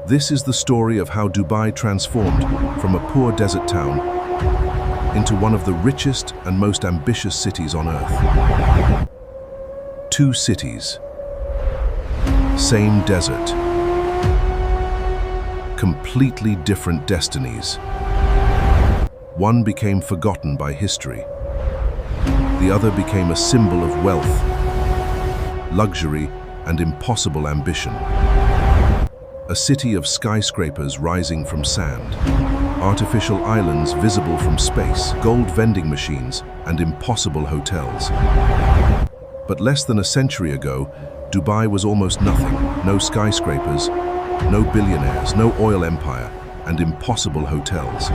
This is the story of how Dubai transformed from a poor desert town into one of the richest and most ambitious cities on earth. Two cities, same desert, completely different destinies. One became forgotten by history. The other became a symbol of wealth, luxury, and impossible ambition. A city of skyscrapers rising from sand, artificial islands visible from space, gold vending machines, and impossible hotels. But less than a century ago, Dubai was almost nothing. No skyscrapers, no billionaires, no oil empire, and impossible hotels.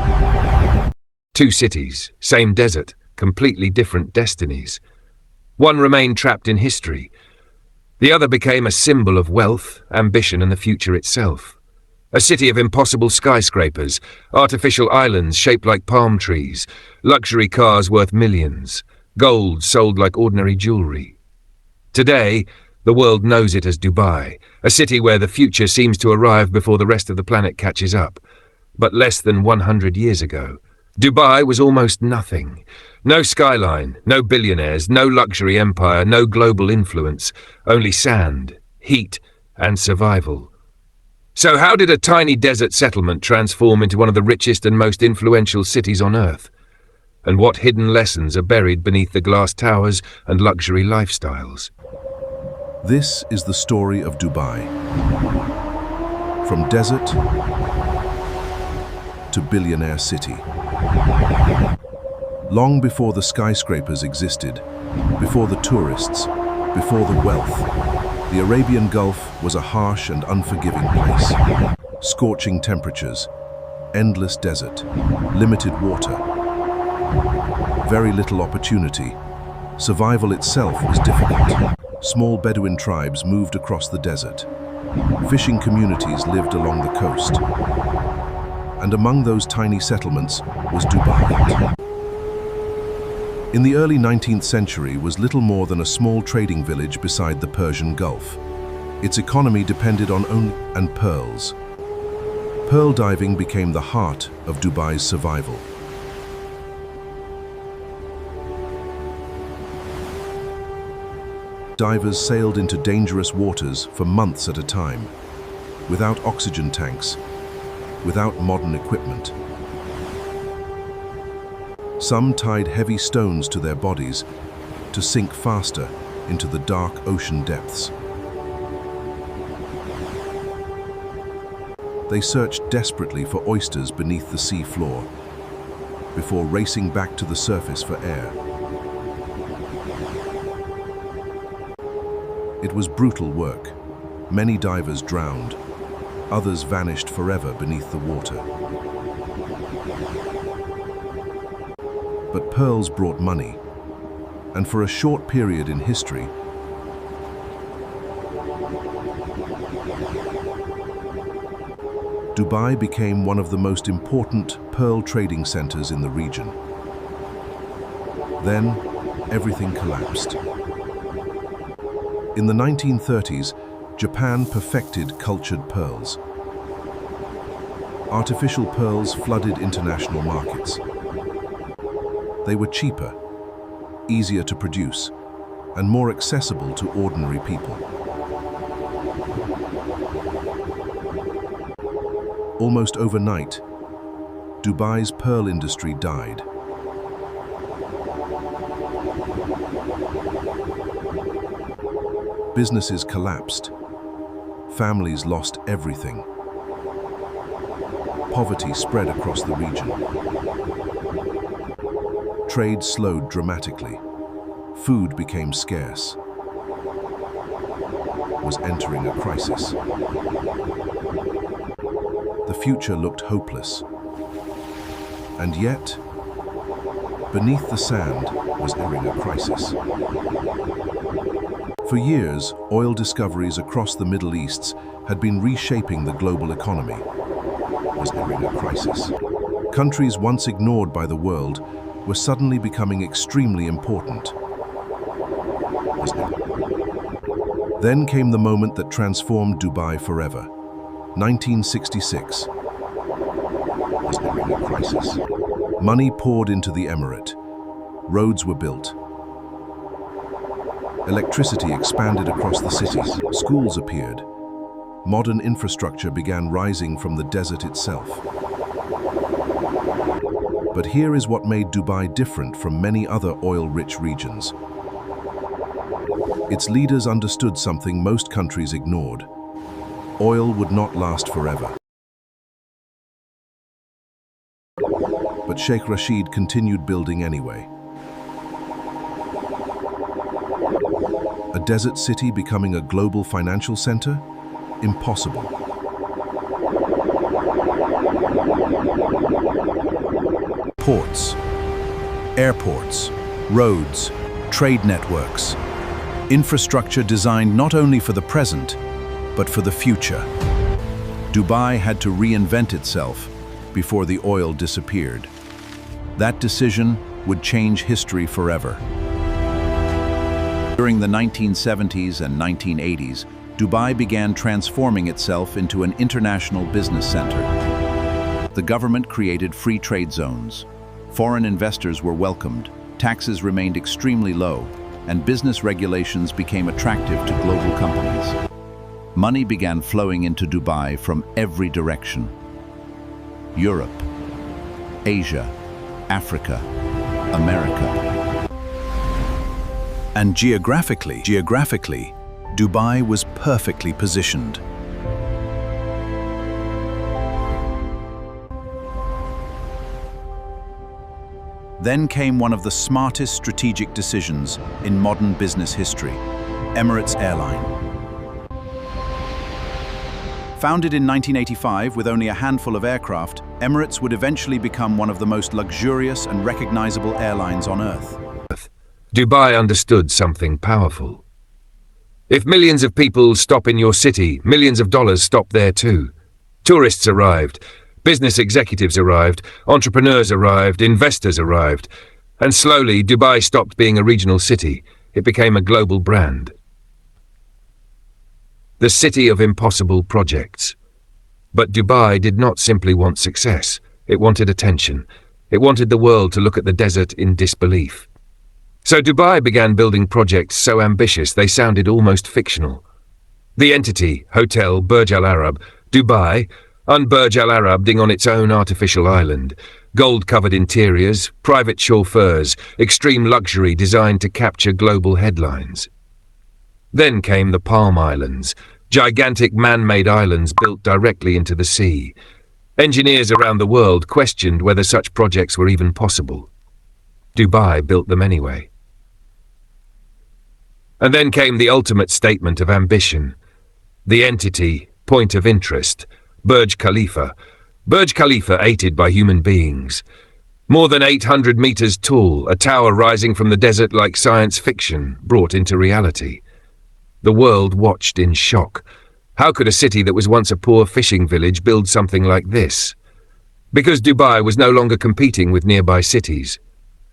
Two cities, same desert, completely different destinies. One remained trapped in history. The other became a symbol of wealth, ambition, and the future itself. A city of impossible skyscrapers, artificial islands shaped like palm trees, luxury cars worth millions, gold sold like ordinary jewelry. Today, the world knows it as Dubai, a city where the future seems to arrive before the rest of the planet catches up. But less than 100 years ago, Dubai was almost nothing. No skyline, no billionaires, no luxury empire, no global influence, only sand, heat, and survival. So how did a tiny desert settlement transform into one of the richest and most influential cities on Earth? And what hidden lessons are buried beneath the glass towers and luxury lifestyles? This is the story of Dubai. From desert to billionaire city. Long before the skyscrapers existed, before the tourists, before the wealth, the Arabian Gulf was a harsh and unforgiving place. Scorching temperatures, endless desert, limited water, very little opportunity. Survival itself was difficult. Small Bedouin tribes moved across the desert. Fishing communities lived along the coast. And among those tiny settlements was Dubai. In the early 19th century was little more than a small trading village beside the Persian Gulf. Its economy depended on oil and pearls. Pearl diving became the heart of Dubai's survival. Divers sailed into dangerous waters for months at a time, without oxygen tanks, without modern equipment. Some tied heavy stones to their bodies to sink faster into the dark ocean depths. They searched desperately for oysters beneath the sea floor before racing back to the surface for air. It was brutal work. Many divers drowned. Others vanished forever beneath the water. But pearls brought money, and for a short period in history, Dubai became one of the most important pearl trading centers in the region. Then, everything collapsed. In the 1930s, Japan perfected cultured pearls. Artificial pearls flooded international markets. They were cheaper, easier to produce, and more accessible to ordinary people. Almost overnight, Dubai's pearl industry died. Businesses collapsed. Families lost everything. Poverty spread across the region. Trade slowed dramatically. Food became scarce. Was entering a crisis. The future looked hopeless. And yet, beneath the sand was entering a crisis. For years, oil discoveries across the Middle East had been reshaping the global economy. Was entering a crisis. Countries once ignored by the world were suddenly becoming extremely important. Then came the moment that transformed Dubai forever. 1966. Crisis. Money poured into the emirate. Roads were built. Electricity expanded across the cities. Schools appeared. Modern infrastructure began rising from the desert itself. But here is what made Dubai different from many other oil-rich regions. Its leaders understood something most countries ignored. Oil would not last forever. But Sheikh Rashid continued building anyway. A desert city becoming a global financial center? Impossible. Ports, airports, roads, trade networks. Infrastructure designed not only for the present, but for the future. Dubai had to reinvent itself before the oil disappeared. That decision would change history forever. During the 1970s and 1980s, Dubai began transforming itself into an international business center. The government created free trade zones. Foreign investors were welcomed, taxes remained extremely low, and business regulations became attractive to global companies. Money began flowing into Dubai from every direction. Europe, Asia, Africa, America. And geographically, Dubai was perfectly positioned. Then came one of the smartest strategic decisions in modern business history: Emirates Airline. Founded in 1985 with only a handful of aircraft, Emirates would eventually become one of the most luxurious and recognizable airlines on Earth. Dubai understood something powerful. If millions of people stop in your city, millions of dollars stop there too. Tourists arrived, business executives arrived, entrepreneurs arrived, investors arrived, and slowly Dubai stopped being a regional city. It became a global brand. The city of impossible projects. But Dubai did not simply want success. It wanted attention. It wanted the world to look at the desert in disbelief. So Dubai began building projects so ambitious they sounded almost fictional. The entity, Hotel Burj Al Arab, Dubai, un-Burj Al Arabing on its own artificial island, gold-covered interiors, private chauffeurs, extreme luxury designed to capture global headlines. Then came the Palm Islands, gigantic man-made islands built directly into the sea. Engineers around the world questioned whether such projects were even possible. Dubai built them anyway. And then came the ultimate statement of ambition. The entity, point of interest, Burj Khalifa. Burj Khalifa aided by human beings. More than 800 meters tall, a tower rising from the desert like science fiction, brought into reality. The world watched in shock. How could a city that was once a poor fishing village build something like this? Because Dubai was no longer competing with nearby cities.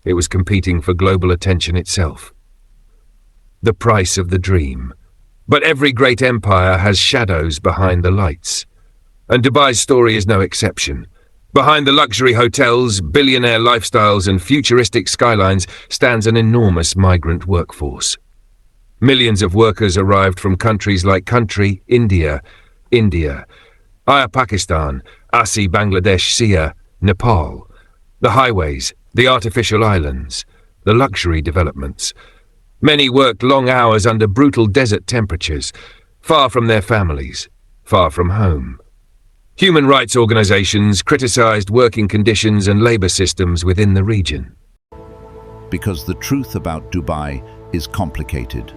It was competing for global attention itself. The price of the dream. But every great empire has shadows behind the lights. And Dubai's story is no exception. Behind the luxury hotels, billionaire lifestyles, and futuristic skylines stands an enormous migrant workforce. Millions of workers arrived from countries like India, Aya Pakistan, Asi Bangladesh, Sia, Nepal. The highways, the artificial islands, the luxury developments. Many worked long hours under brutal desert temperatures, far from their families, far from home. Human rights organizations criticized working conditions and labor systems within the region. Because the truth about Dubai is complicated.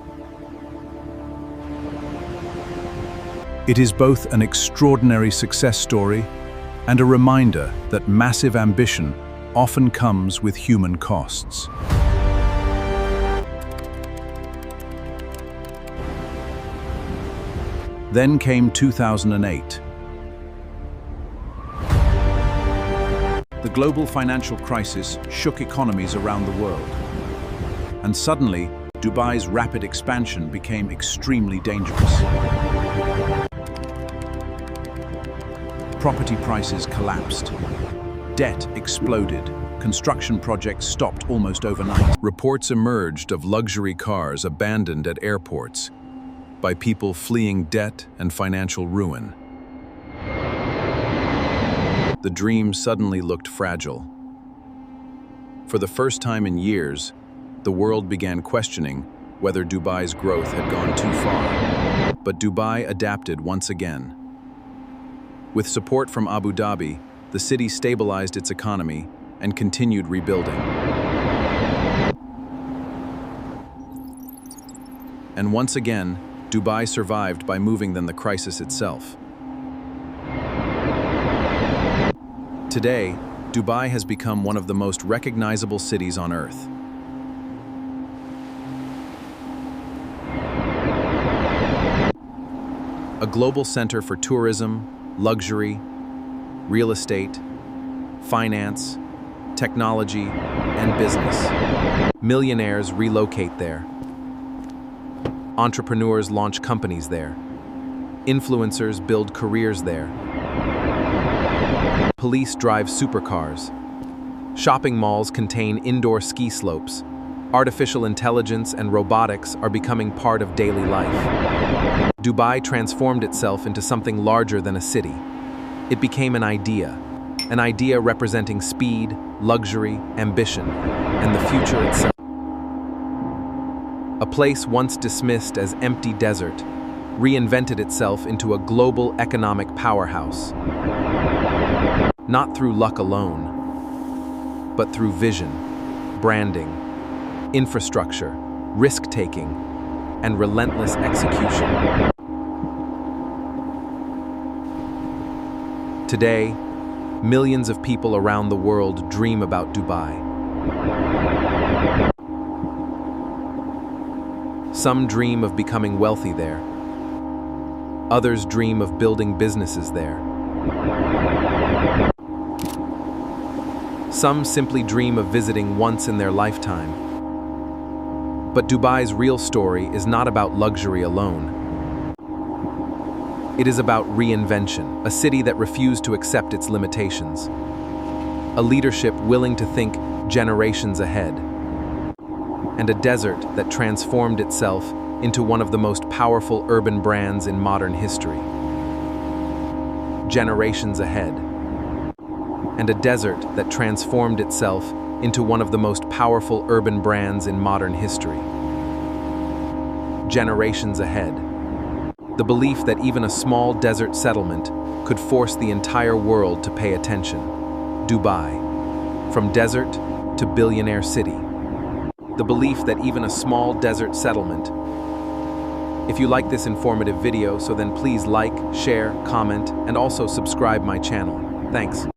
It is both an extraordinary success story and a reminder that massive ambition often comes with human costs. Then came 2008. The global financial crisis shook economies around the world. And suddenly, Dubai's rapid expansion became extremely dangerous. Property prices collapsed. Debt exploded. Construction projects stopped almost overnight. Reports emerged of luxury cars abandoned at airports by people fleeing debt and financial ruin. The dream suddenly looked fragile. For the first time in years, the world began questioning whether Dubai's growth had gone too far. But Dubai adapted once again. With support from Abu Dhabi, the city stabilized its economy and continued rebuilding. And once again, Dubai survived by moving than the crisis itself. Today, Dubai has become one of the most recognizable cities on Earth. A global center for tourism, luxury, real estate, finance, technology, and business. Millionaires relocate there. Entrepreneurs launch companies there. Influencers build careers there. Police drive supercars. Shopping malls contain indoor ski slopes. Artificial intelligence and robotics are becoming part of daily life. Dubai transformed itself into something larger than a city. It became an idea representing speed, luxury, ambition, and the future itself. A place once dismissed as empty desert reinvented itself into a global economic powerhouse. Not through luck alone, but through vision, branding, infrastructure, risk-taking, and relentless execution. Today, millions of people around the world dream about Dubai. Some dream of becoming wealthy there. Others dream of building businesses there. Some simply dream of visiting once in their lifetime. But Dubai's real story is not about luxury alone. It is about reinvention, a city that refused to accept its limitations. A leadership willing to think generations ahead. And a desert that transformed itself into one of the most powerful urban brands in modern history. Generations ahead. And a desert that transformed itself into one of the most powerful urban brands in modern history. Generations ahead. The belief that even a small desert settlement could force the entire world to pay attention. Dubai, from desert to billionaire city. The belief that even a small desert settlement. If you like this informative video, so then please like, share, comment, and also subscribe my channel. Thanks.